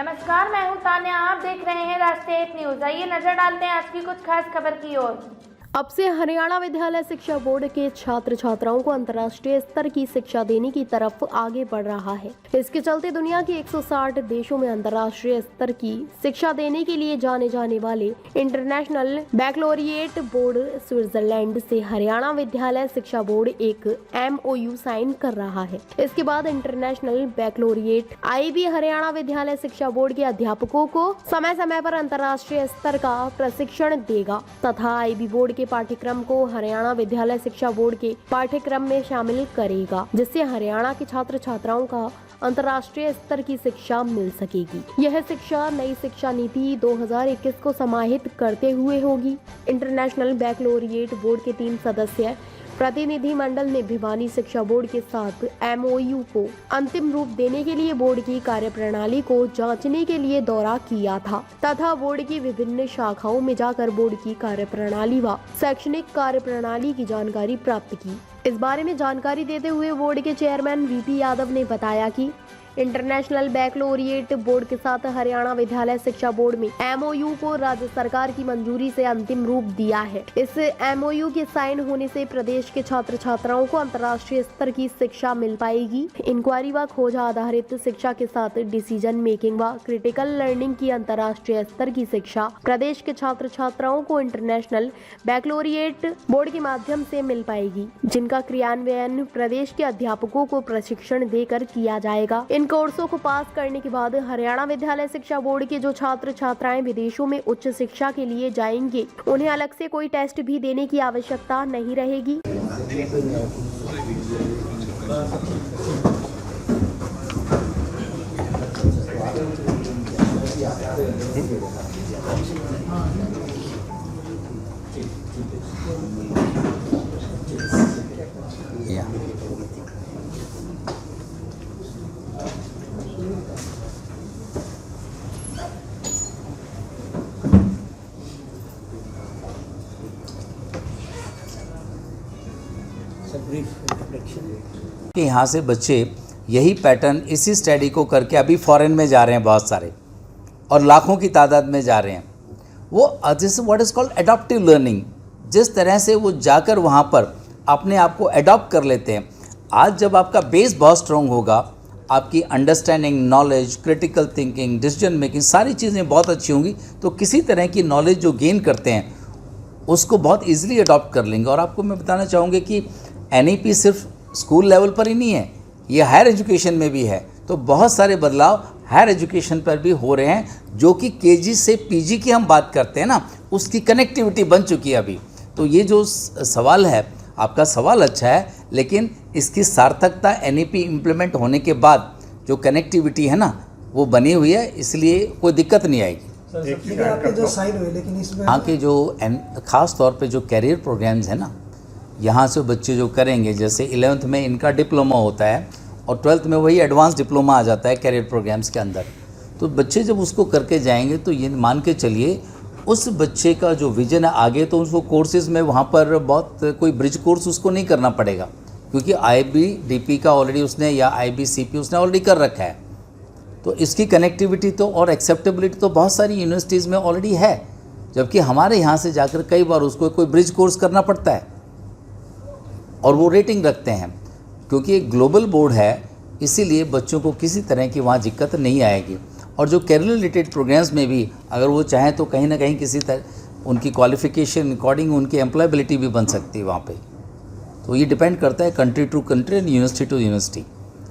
नमस्कार, मैं हूं तान्या। आप देख रहे हैं राष्ट्रीय न्यूज। आइए नजर डालते हैं आज की कुछ खास खबर की ओर। अब से हरियाणा विद्यालय शिक्षा बोर्ड के छात्र छात्राओं को अंतर्राष्ट्रीय स्तर की शिक्षा देने की तरफ आगे बढ़ रहा है। इसके चलते दुनिया के 160 देशों में अंतर्राष्ट्रीय स्तर की शिक्षा देने के लिए जाने जाने वाले इंटरनेशनल बैकलोरिएट बोर्ड स्विट्जरलैंड से हरियाणा विद्यालय शिक्षा बोर्ड एक MOU साइन कर रहा है। इसके बाद इंटरनेशनल बैकलोरिएट IB हरियाणा विद्यालय शिक्षा बोर्ड के अध्यापकों को समय समय पर अंतर्राष्ट्रीय स्तर का प्रशिक्षण देगा तथा IB बोर्ड के पाठ्यक्रम को हरियाणा विद्यालय शिक्षा बोर्ड के पाठ्यक्रम में शामिल करेगा, जिससे हरियाणा के छात्र छात्राओं का अंतर्राष्ट्रीय स्तर की शिक्षा मिल सकेगी। यह शिक्षा नई शिक्षा नीति 2021 को समाहित करते हुए होगी। इंटरनेशनल बैकलोरिएट बोर्ड के 3 सदस्य प्रतिनिधि मंडल ने भिवानी शिक्षा बोर्ड के साथ MOU को अंतिम रूप देने के लिए बोर्ड की कार्यप्रणाली को जांचने के लिए दौरा किया था तथा बोर्ड की विभिन्न शाखाओं में जाकर बोर्ड की कार्यप्रणाली व शैक्षणिक कार्यप्रणाली की जानकारी प्राप्त की। इस बारे में जानकारी देते हुए बोर्ड के चेयरमैन VP यादव ने बताया कि इंटरनेशनल बैकलोरिएट बोर्ड के साथ हरियाणा विद्यालय शिक्षा बोर्ड में MOU को राज्य सरकार की मंजूरी से अंतिम रूप दिया है। इस MOU के साइन होने से प्रदेश के छात्र छात्राओं को अंतर्राष्ट्रीय स्तर की शिक्षा मिल पाएगी। इंक्वायरी व खोज आधारित शिक्षा के साथ डिसीजन मेकिंग व क्रिटिकल लर्निंग की अंतर्राष्ट्रीय स्तर की शिक्षा प्रदेश के छात्र छात्राओं को इंटरनेशनल बैकलोरिएट बोर्ड के माध्यम से मिल पाएगी, जिनका क्रियान्वयन प्रदेश के अध्यापकों को प्रशिक्षण देकर किया जाएगा। इन कोर्सों को पास करने के बाद हरियाणा विद्यालय शिक्षा बोर्ड के जो छात्र छात्राएं विदेशों में उच्च शिक्षा के लिए जाएंगे, उन्हें अलग से कोई टेस्ट भी देने की आवश्यकता नहीं रहेगी। कि यहाँ से बच्चे यही पैटर्न इसी स्टडी को करके अभी फॉरेन में जा रहे हैं बहुत सारे और लाखों की तादाद में जा रहे हैं। वो this what is called adaptive learning, जिस तरह से वो जाकर वहाँ पर अपने आप को एडॉप्ट कर लेते हैं। आज जब आपका बेस बहुत स्ट्रॉन्ग होगा, आपकी understanding, knowledge, critical thinking, decision making, सारी चीज़ें बहुत अच्छी होंगी, तो किसी तरह की नॉलेज जो गेन करते हैं उसको बहुत ईजिली अडॉप्ट कर लेंगे। और आपको मैं बताना चाहूँगी कि NEP सिर्फ स्कूल लेवल पर ही नहीं है, ये हायर एजुकेशन में भी है। तो बहुत सारे बदलाव हायर एजुकेशन पर भी हो रहे हैं, जो कि KG से PG की हम बात करते हैं ना, उसकी कनेक्टिविटी बन चुकी है अभी। तो ये जो सवाल है, आपका सवाल अच्छा है, लेकिन इसकी सार्थकता NEP इम्प्लीमेंट होने के बाद जो कनेक्टिविटी है ना, वो बनी हुई है, इसलिए कोई दिक्कत नहीं आएगी। आपके जो साइन हुए, लेकिन इसमें हाँ के जो ख़ास तौर पे जो कैरियर प्रोग्राम्स है ना, यहाँ से बच्चे जो करेंगे, जैसे 11th में इनका डिप्लोमा होता है और 12th में वही एडवांस डिप्लोमा आ जाता है कैरियर प्रोग्राम्स के अंदर। तो बच्चे जब उसको करके जाएंगे तो ये मान के चलिए उस बच्चे का जो विजन है आगे, तो उसको कोर्सेज में वहाँ पर बहुत कोई ब्रिज कोर्स उसको नहीं करना पड़ेगा, क्योंकि IBDP का ऑलरेडी उसने या IBCP उसने ऑलरेडी कर रखा है। तो इसकी कनेक्टिविटी तो और एक्सेप्टेबिलिटी तो बहुत सारी यूनिवर्सिटीज़ में ऑलरेडी है, जबकि हमारे यहाँ से जाकर कई बार उसको कोई ब्रिज कोर्स करना पड़ता है और वो रेटिंग रखते हैं। क्योंकि एक ग्लोबल बोर्ड है, इसीलिए बच्चों को किसी तरह की वहाँ दिक्कत नहीं आएगी। और जो कैरियर रिलेटेड प्रोग्राम्स में भी अगर वो चाहें तो कहीं ना कहीं किसी तरह उनकी क्वालिफिकेशन अकॉर्डिंग उनकी एम्प्लॉयबिलिटी भी बन सकती है वहाँ पे। तो ये डिपेंड करता है country to country and university to university,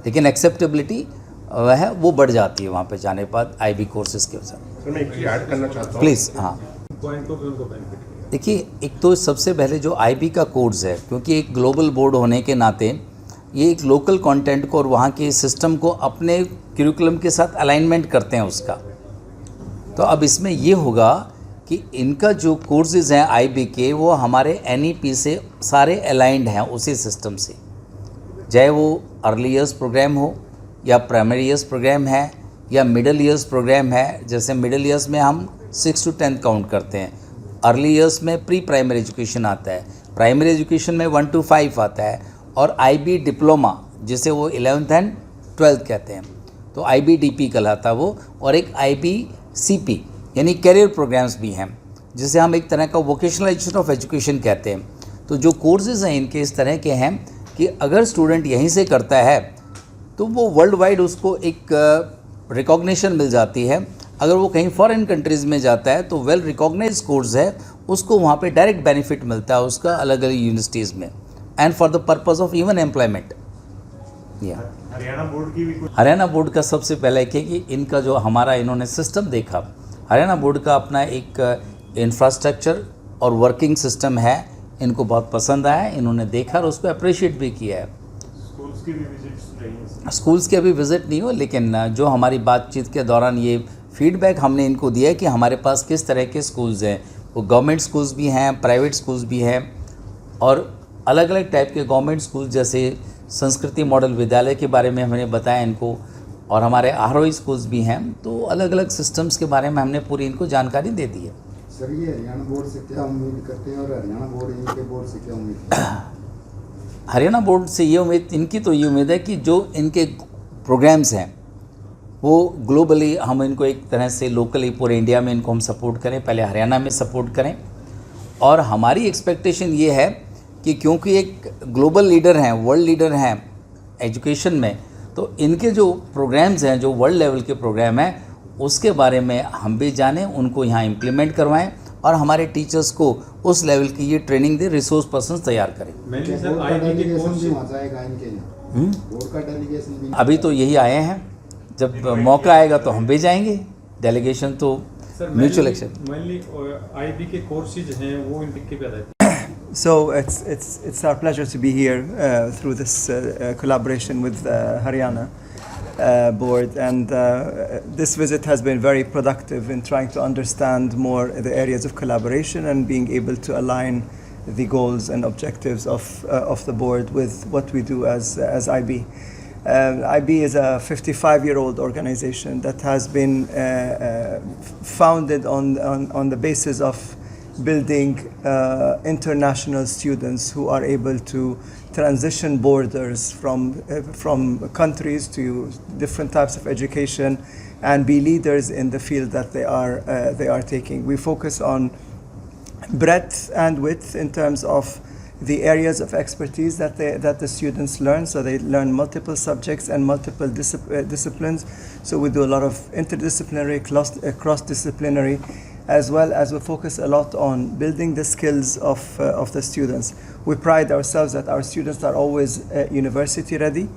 लेकिन एक्सेप्टेबिलिटी वह वो बढ़ जाती है वहाँ पे जाने के बाद IB कोर्सेज के साथ। मैं एक चीज़ ऐड करना चाहता हूँ प्लीज़। हाँ, देखिए, एक तो सबसे पहले जो IB का कोर्स है, क्योंकि एक ग्लोबल बोर्ड होने के नाते ये एक लोकल कंटेंट को और वहाँ के सिस्टम को अपने करिकुलम के साथ अलाइनमेंट करते हैं उसका। तो अब इसमें ये होगा कि इनका जो कोर्सेज हैं IB के, वो हमारे NEP से सारे अलाइंड हैं उसी सिस्टम से, चाहे वो अर्ली ईयर्स प्रोग्राम हो या प्राइमरी ईयर्स प्रोग्राम है या मिडल ईयर्स प्रोग्राम है। जैसे मिडल ईयर्स में हम 6 to 10 काउंट करते हैं, अर्ली ईयर्स में प्री प्राइमरी एजुकेशन आता है, प्राइमरी एजुकेशन में 1 to 5 आता है, और IB डिप्लोमा जिसे वो 11th and 12th कहते हैं। तो तो IBDP कहलाता वो, और एक IBCP यानी कैरियर प्रोग्राम्स भी हैं, जिसे हम एक तरह का वोकेशनलाइजेशन ऑफ एजुकेशन कहते हैं। तो जो कोर्सेज़ हैं इनके इस तरह के हैं कि अगर स्टूडेंट यहीं से करता है तो वो वर्ल्ड वाइड उसको एक रिकॉग्निशन मिल जाती है। अगर वो कहीं फॉरेन कंट्रीज़ में जाता है तो वेल रिकॉग्नाइज कोर्स है, उसको वहाँ पे डायरेक्ट बेनिफिट मिलता है उसका अलग अलग यूनिवर्सिटीज़ में, and for the purpose of even employment. Haryana board की भी कुछ हरियाणा बोर्ड का सबसे पहले है कि इनका जो हमारा इन्होंने सिस्टम देखा, हरियाणा बोर्ड का अपना एक इंफ्रास्ट्रक्चर और वर्किंग सिस्टम है, इनको बहुत पसंद आया, इन्होंने देखा और उसको अप्रिशिएट भी किया है। स्कूल्स की भी विजिट्स रही हैं। स्कूल्स के अभी विज़िट नहीं हो, लेकिन जो हमारी बातचीत के दौरान ये फीडबैक हमने इनको दिया है कि हमारे पास किस तरह के स्कूल्स हैं। वो गवर्नमेंट स्कूल्स भी हैं, प्राइवेट स्कूल्स भी हैं, और अलग अलग टाइप के गवर्नमेंट स्कूल जैसे संस्कृति मॉडल विद्यालय के बारे में हमने बताया इनको, और हमारे आरोही स्कूल्स भी हैं। तो अलग अलग सिस्टम्स के बारे में हमने पूरी इनको जानकारी दे दी है। सर, ये हरियाणा बोर्ड से क्या उम्मीद करते हैं और हरियाणा बोर्ड इनके बोर्ड से क्या उम्मीद करते हैं? हरियाणा बोर्ड से ये उम्मीद, इनकी तो ये उम्मीद है कि जो इनके प्रोग्राम्स हैं वो ग्लोबली हम इनको एक तरह से लोकली पूरे इंडिया में इनको हम सपोर्ट करें, पहले हरियाणा में सपोर्ट करें। और हमारी एक्सपेक्टेशन ये है कि क्योंकि एक ग्लोबल लीडर हैं, वर्ल्ड लीडर हैं एजुकेशन में, तो इनके जो प्रोग्राम्स हैं, जो वर्ल्ड लेवल के प्रोग्राम हैं, उसके बारे में हम भी जानें, उनको यहाँ इम्प्लीमेंट करवाएं और हमारे टीचर्स को उस लेवल की ये ट्रेनिंग दे, रिसोर्स पर्सन्स तैयार करें। बोर्ड का डेलीगेशन भी वहाँ जाएगा इनके यहाँ? बोर्ड का डेलीगेशन भी? अभी तो यही आए हैं, जब मौका आएगा तो हम भी जाएंगे। डेलीगेशन तो म्यूचुअल एक्सेप्ट। मेनली IB के कोर्सेज हैं वो इनके पे रहते हैं। So it's our pleasure to be here through this collaboration with Haryana board, and this visit has been very productive in trying to understand more the areas of collaboration and being able to align the goals and objectives of the board with what we do as IB. IB is a 55-year-old organization that has been founded on the basis of building international students who are able to transition borders from countries to different types of education and be leaders in the field that they are taking. We focus on breadth and width in terms of the areas of expertise that the students learn. So they learn multiple subjects and multiple disciplines. So we do a lot of interdisciplinary, cross-disciplinary, as well as we focus a lot on building the skills of the students. We pride ourselves that our students are always university ready.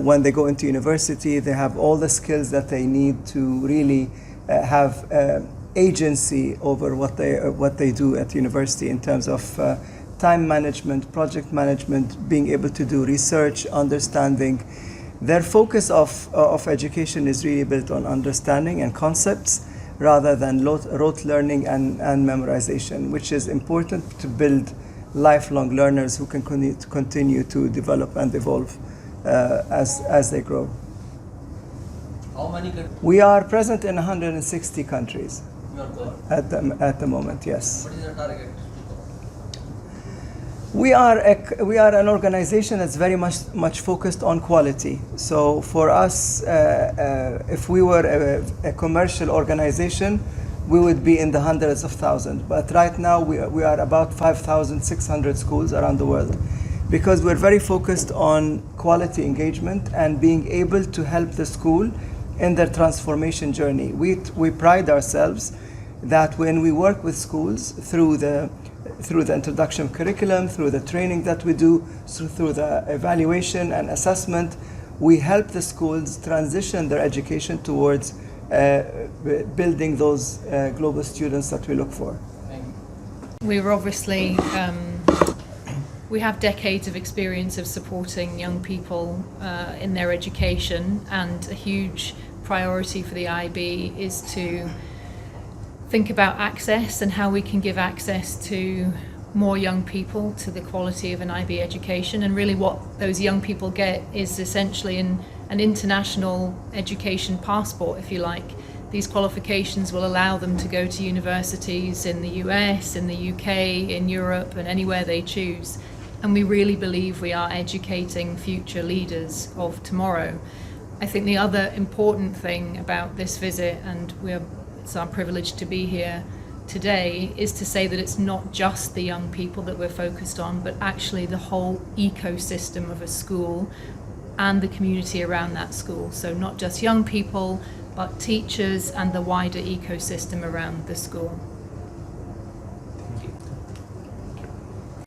When they go into university, they have all the skills that they need to really have agency over what they do at university in terms of time management, project management, being able to do research, understanding. Their focus of education is really built on understanding and concepts, rather than rote learning and memorization, which is important to build lifelong learners who can continue to develop and evolve as they grow. How many countries? We are present in 160 countries at the moment, yes. What is the target? We are an organization that's very much focused on quality. So for us, if we were a commercial organization, we would be in the hundreds of thousands. But right now, we are about 5,600 schools around the world, because we're very focused on quality engagement and being able to help the school in their transformation journey. We pride ourselves that when we work with schools through the introduction curriculum, through the training that we do, through the evaluation and assessment, we help the schools transition their education towards building those global students that we look for. We're obviously, we have decades of experience of supporting young people in their education, and a huge priority for the IB is to think about access and how we can give access to more young people to the quality of an IB education. And really what those young people get is essentially an international education passport, if you like. These qualifications will allow them to go to universities in the US, in the UK, in Europe, and anywhere they choose. And we really believe we are educating future leaders of tomorrow. I think the other important thing about this visit, and it's our privilege to be here today, is to say that it's not just the young people that we're focused on, but actually the whole ecosystem of a school and the community around that school. So not just young people, but teachers and the wider ecosystem around the school.